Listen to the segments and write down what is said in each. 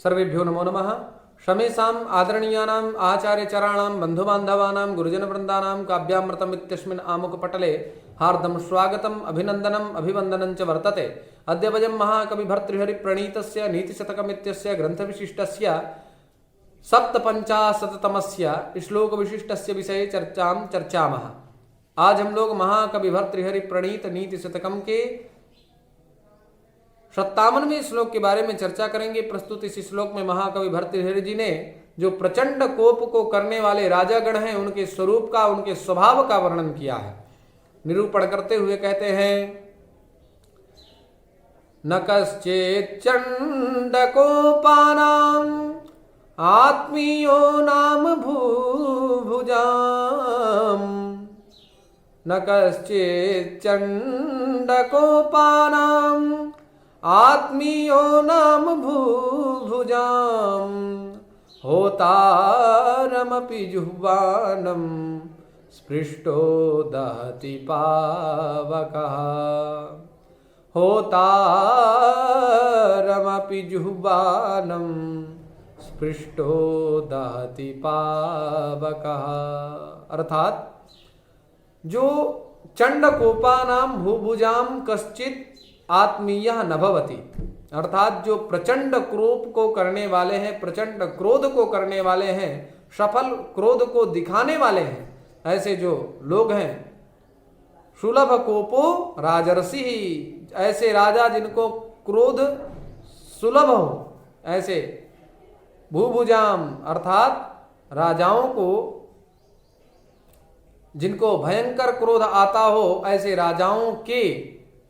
सर्वेभ्यो नमो नमः। शमेषाम् आदरणीयानाम् आचार्यचराणां बन्धुबान्धवानां गुरुजनवृन्दानां काव्यामृतम् इत्यस्मिन् आमुखपटले हार्दं स्वागतम् अभिनन्दनम् अभिवन्दनं च वर्तते। अद्य वयं महाकविभर्तृहरिप्रणीतस्य नीतिशतकमित्यस्य ग्रन्थविशिष्टस्य सप्तपञ्चाशततमस्य श्लोकविशिष्टस्य विषये चर्चामः। आज हम लोग महाकवि भर्तृहरि प्रणीत नीति शतकम के 57वें श्लोक के बारे में चर्चा करेंगे। प्रस्तुत इस श्लोक में महाकवि भर्तृहरि जी ने जो प्रचंड कोप को करने वाले राजागण हैं उनके स्वरूप का, उनके स्वभाव का वर्णन किया है। निरूपण करते हुए कहते हैं, न कश्चित् चंड कोपानाम् आत्मीयो नाम भूभुजाम्, न कश्चित् चण्डकोपानाम् आत्मीयो नाम भूभुजाम्, होतारमपि जुह्वानं स्पृष्टो दहति पावकः, होतारमपि जुह्वानं स्पृष्टो दहति पावकः। अर्थात जो चंडकोपानाम भूभुजाम कश्चित आत्मीयः न भवति, अर्थात जो प्रचंड क्रोध को करने वाले हैं, प्रचंड क्रोध को करने वाले हैं, सफल क्रोध को दिखाने वाले हैं, ऐसे जो लोग हैं, सुलभ कोपो राजर्षि, ऐसे राजा जिनको क्रोध सुलभ हो, ऐसे भूभुजाम अर्थात राजाओं को जिनको भयंकर क्रोध आता हो, ऐसे राजाओं के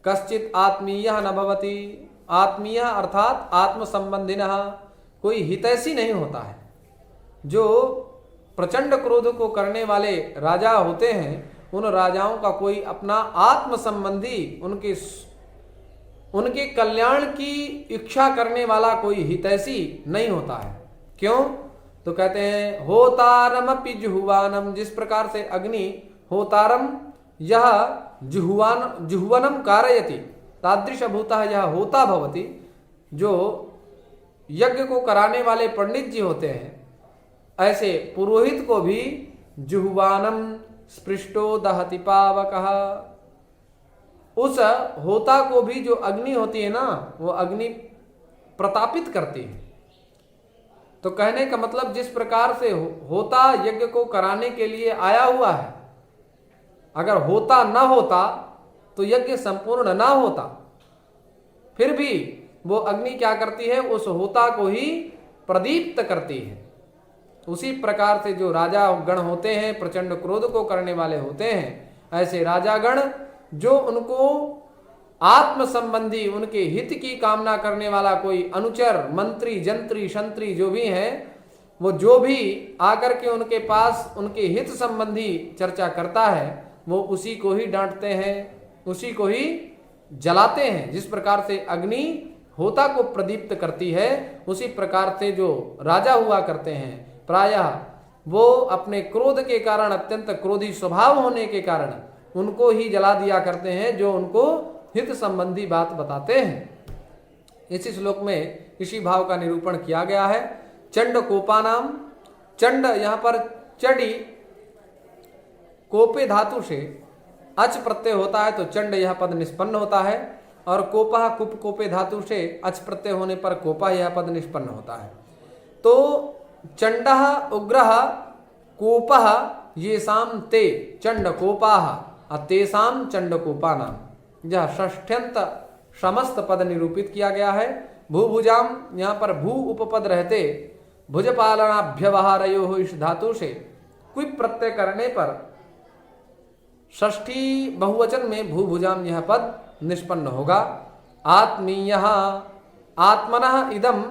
कश्चित आत्मीयः न भवति, आत्मीय अर्थात आत्म संबंधिनः, कोई हितैषी नहीं होता है। जो प्रचंड क्रोध को करने वाले राजा होते हैं उन राजाओं का कोई अपना आत्म संबंधी, उनके कल्याण की इच्छा करने वाला कोई हितैषी नहीं होता है। क्यों? तो कहते हैं होतारमपि जुह्वानम, जिस प्रकार से अग्नि होतारम यह जुह्वनम कारयति तादृशभूतः यह होता भवति, जो यज्ञ को कराने वाले पंडित जी होते हैं ऐसे पुरोहित को भी जुह्वानम स्पृष्टो दहति पावकः, उस होता को भी जो अग्नि होती है ना, वो अग्नि प्रतापित करती है। तो कहने का मतलब जिस प्रकार से होता यज्ञ को कराने के लिए आया हुआ है, अगर होता न होता तो यज्ञ संपूर्ण ना होता, फिर भी वो अग्नि क्या करती है, उस होता को ही प्रदीप्त करती है। उसी प्रकार से जो राजा गण होते हैं, प्रचंड क्रोध को करने वाले होते हैं, ऐसे राजागण जो उनको आत्म संबंधी, उनके हित की कामना करने वाला कोई अनुचर, मंत्री, जंत्री, शंत्री जो भी है, वो जो भी आकर के उनके पास उनके हित संबंधी चर्चा करता है, वो उसी को ही डांटते हैं, उसी को ही जलाते हैं। जिस प्रकार से अग्नि होता को प्रदीप्त करती है, उसी प्रकार से जो राजा हुआ करते हैं प्रायः वो अपने क्रोध के कारण, अत्यंत क्रोधी स्वभाव होने के कारण उनको ही जला दिया करते हैं जो उनको हित संबंधी बात बताते हैं। इसी श्लोक में इसी भाव का निरूपण किया गया है। चंड कोपानाम, चंड यहाँ पर चडी कोपे धातु से अच प्रत्यय होता है तो चंड यह पद निष्पन्न होता है, और कोपा कुप कोपे धातु से अच प्रत्यय होने पर कोपा यह पद निष्पन्न होता है। तो चंडः उग्रः कोपः येषां ते चंड कोपाः तेषां चंड कोपानाम, यह षष्ठ्यंत समस्त पद निरूपित किया गया है। भूभुजाम यहाँ पर भू उपपद रहते भुजपालनाभ्यवहारयो इस धातु से क्विप प्रत्यय करने पर षष्ठी बहुवचन में भूभुजाम यह पद निष्पन्न होगा। आत्मीयः, आत्मनः इदम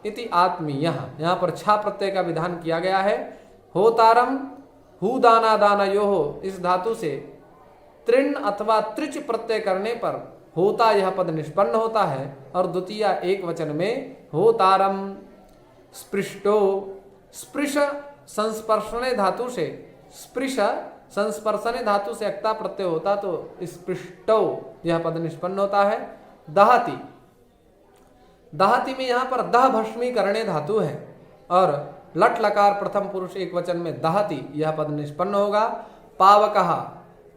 इति आत्मीयः, यहाँ पर छा प्रत्यय का विधान किया गया है। होतारम हु दाना दानयोः इस धातु से तृण अथवा त्रिच प्रत्यय करने पर होता यह पद निष्पन्न होता है, और द्वितीय एक वचन में होतारम स्पृष्टो, स्पृश संस्पर्शने धातु से, स्पृश संस्पर्शने धातु से अक्ता प्रत्यय होता तो स्पृष्टो यह पद निष्पन्न होता है। दहति, दहति में यहाँ पर दह भस्मी करणे धातु है और लट लकार प्रथम पुरुष एक वचन में दहति यह पद निष्पन्न होगा। पावकः,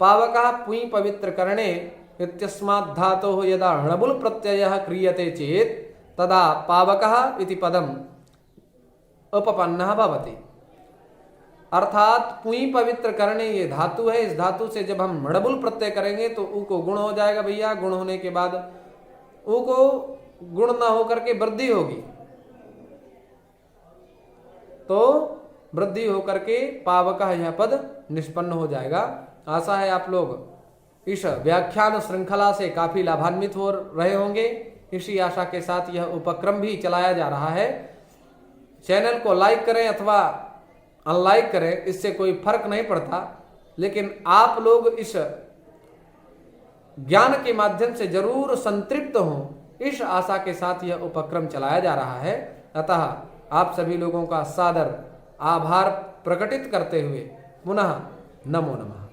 पावकः पुई पवित्र करणे इत्यस्मात् धातोः यदा णबुल प्रत्ययः क्रियते चेत तदा पावकः इति पदम उपपन्नः भवति। अर्थात पुई पवित्र करने ये धातु है, इस धातु से जब हम णबुल प्रत्यय करेंगे तो ऊ को गुण हो जाएगा भैया, गुण होने के बाद ऊ को गुण न होकर के वृद्धि होगी, तो वृद्धि होकर के पावकः यह पद निष्पन्न हो जाएगा। आशा है आप लोग इस व्याख्यान श्रृंखला से काफी लाभान्वित हो रहे होंगे। इसी आशा के साथ यह उपक्रम भी चलाया जा रहा है। चैनल को लाइक करें अथवा अनलाइक करें, इससे कोई फर्क नहीं पड़ता, लेकिन आप लोग इस ज्ञान के माध्यम से जरूर संतृप्त हों, इस आशा के साथ यह उपक्रम चलाया जा रहा है। अतः आप सभी लोगों का सादर आभार प्रकटित करते हुए पुनः नमो नमः।